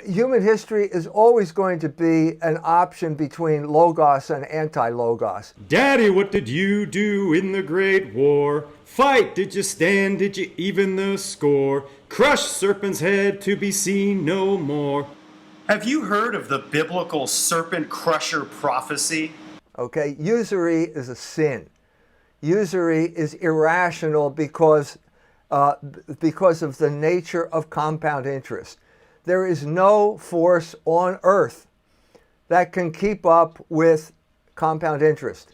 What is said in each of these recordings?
Human history is always going to be an option between logos and anti-logos. Daddy, what did you do in the Great War? Fight, did you stand, did you even the score? Crush serpent's head to be seen no more. Have you heard of the biblical serpent crusher prophecy? Okay, usury is a sin. Usury is irrational because of the nature of compound interest. There is no force on earth that can keep up with compound interest.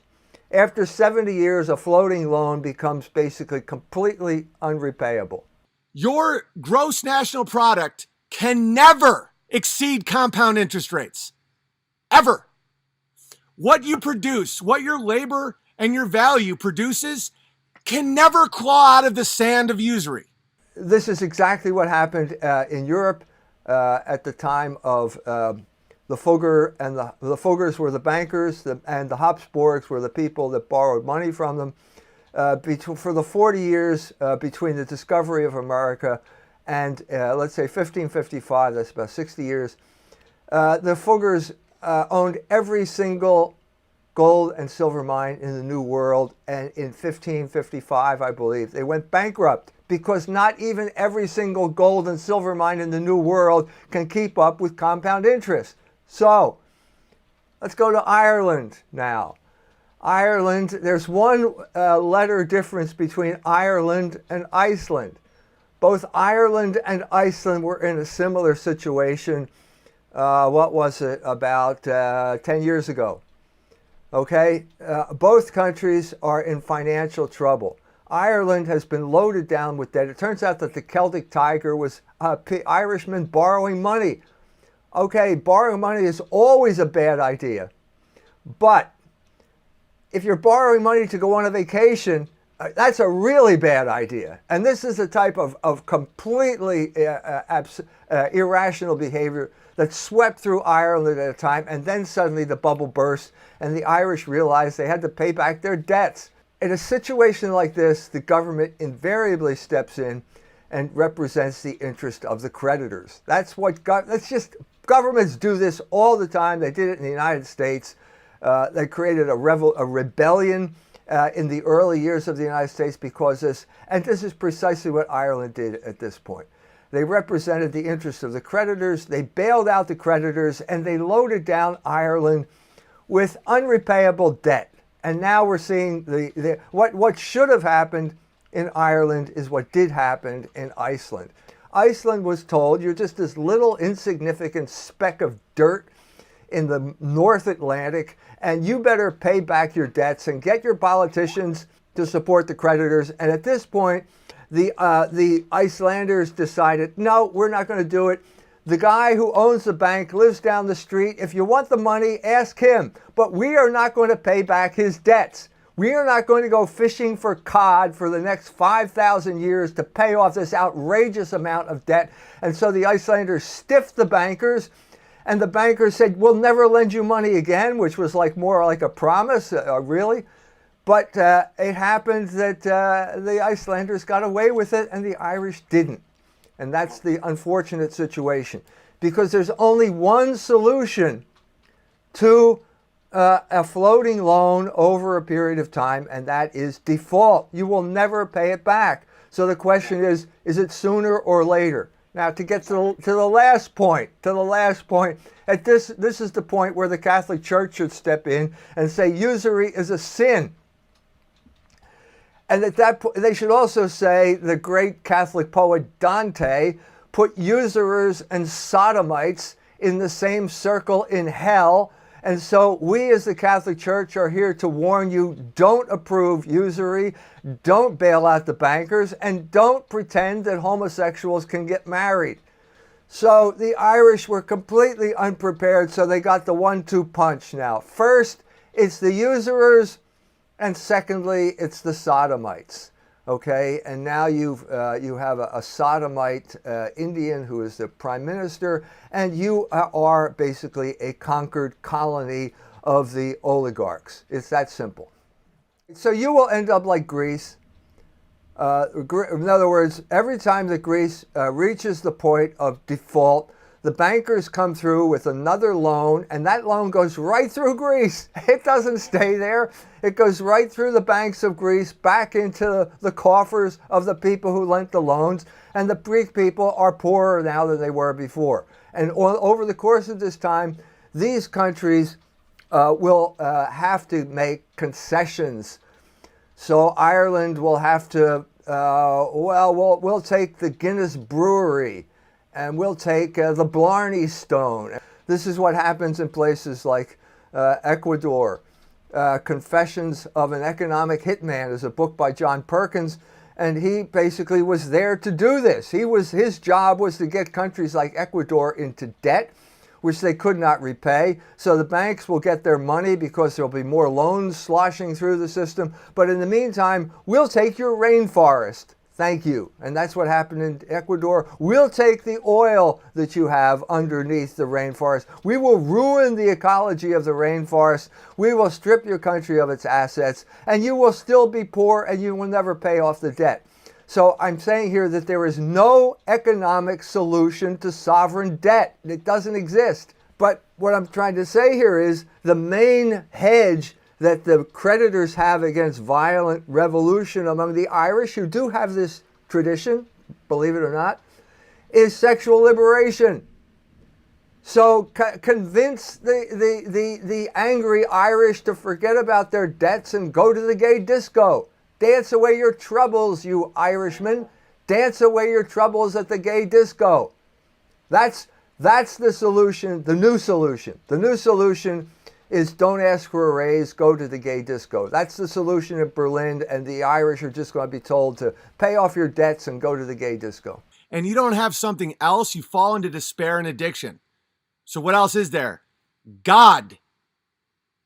After 70 years, a floating loan becomes basically completely unrepayable. Your gross national product can never exceed compound interest rates. Ever. What you produce, what your labor and your value produces, can never claw out of the sand of usury. This is exactly what happened in Europe at the time of the Fugger, and the Fuggers were the bankers, and the Habsburgs were the people that borrowed money from them. For the 40 years between the discovery of America and let's say 1555, that's about 60 years, the Fuggers owned every single gold and silver mine in the New World, and in 1555, I believe, they went bankrupt because not even every single gold and silver mine in the New World can keep up with compound interest. So, let's go to Ireland now. Ireland, there's one letter difference between Ireland and Iceland. Both Ireland and Iceland were in a similar situation, what was it, about 10 years ago. Okay, both countries are in financial trouble. Ireland has been loaded down with debt. It turns out that the Celtic Tiger was Irishmen borrowing money. Okay, borrowing money is always a bad idea. But if you're borrowing money to go on a vacation, that's a really bad idea. And this is a type of completely irrational behavior that swept through Ireland at a time, and then suddenly the bubble burst, and the Irish realized they had to pay back their debts. In a situation like this, the government invariably steps in and represents the interest of the creditors. That's governments do this all the time. They did it in the United States. They created a rebellion in the early years of the United States because this is precisely what Ireland did at this point. They represented the interests of the creditors. They bailed out the creditors, and they loaded down Ireland with unrepayable debt. And now we're seeing what should have happened in Ireland is what did happen in Iceland. Iceland was told, you're just this little insignificant speck of dirt in the North Atlantic, and you better pay back your debts and get your politicians to support the creditors. And at this point, the Icelanders decided, no, we're not going to do it. The guy who owns the bank lives down the street. If you want the money, ask him. But we are not going to pay back his debts. We are not going to go fishing for cod for the next 5,000 years to pay off this outrageous amount of debt. And so the Icelanders stiffed the bankers, and the bankers said, we'll never lend you money again, which was more like a promise, really. But it happened that the Icelanders got away with it and the Irish didn't. And that's the unfortunate situation, because there's only one solution to a floating loan over a period of time, and that is default. You will never pay it back. So the question is it sooner or later? Now, to get to the last point, this is the point where the Catholic Church should step in and say usury is a sin. And at that point, they should also say the great Catholic poet Dante put usurers and sodomites in the same circle in hell. And so we as the Catholic Church are here to warn you, don't approve usury, don't bail out the bankers, and don't pretend that homosexuals can get married. So the Irish were completely unprepared, so they got the 1-2 punch now. First, it's the usurers, and secondly, it's the sodomites. Okay, and now you have a sodomite Indian who is the prime minister, and you are basically a conquered colony of the oligarchs. It's that simple. So you will end up like Greece. In other words, every time that Greece reaches the point of default, the bankers come through with another loan, and that loan goes right through Greece. It doesn't stay there. It goes right through the banks of Greece, back into the coffers of the people who lent the loans, and the Greek people are poorer now than they were before. And over the course of this time, these countries will have to make concessions. So Ireland will have to, we'll take the Guinness Brewery, and we'll take the Blarney Stone. This is what happens in places like Ecuador. Confessions of an Economic Hitman is a book by John Perkins, and he basically was there to do this. His job was to get countries like Ecuador into debt, which they could not repay. So the banks will get their money because there'll be more loans sloshing through the system. But in the meantime, we'll take your rainforest. Thank you. And that's what happened in Ecuador. We'll take the oil that you have underneath the rainforest. We will ruin the ecology of the rainforest. We will strip your country of its assets, and you will still be poor, and you will never pay off the debt. So I'm saying here that there is no economic solution to sovereign debt. It doesn't exist. But what I'm trying to say here is the main hedge that the creditors have against violent revolution among the Irish, who do have this tradition, believe it or not, is sexual liberation. So convince the angry Irish to forget about their debts and go to the gay disco. Dance away your troubles, you Irishmen. Dance away your troubles at the gay disco. That's the solution, the new solution. The new solution is don't ask for a raise, go to the gay disco. That's the solution in Berlin, and the Irish are just going to be told to pay off your debts and go to the gay disco. And you don't have something else, you fall into despair and addiction. So what else is there? God.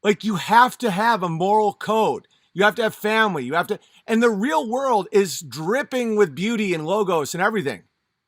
Like, you have to have a moral code. You have to have family. You have to, and the real world is dripping with beauty and logos and everything.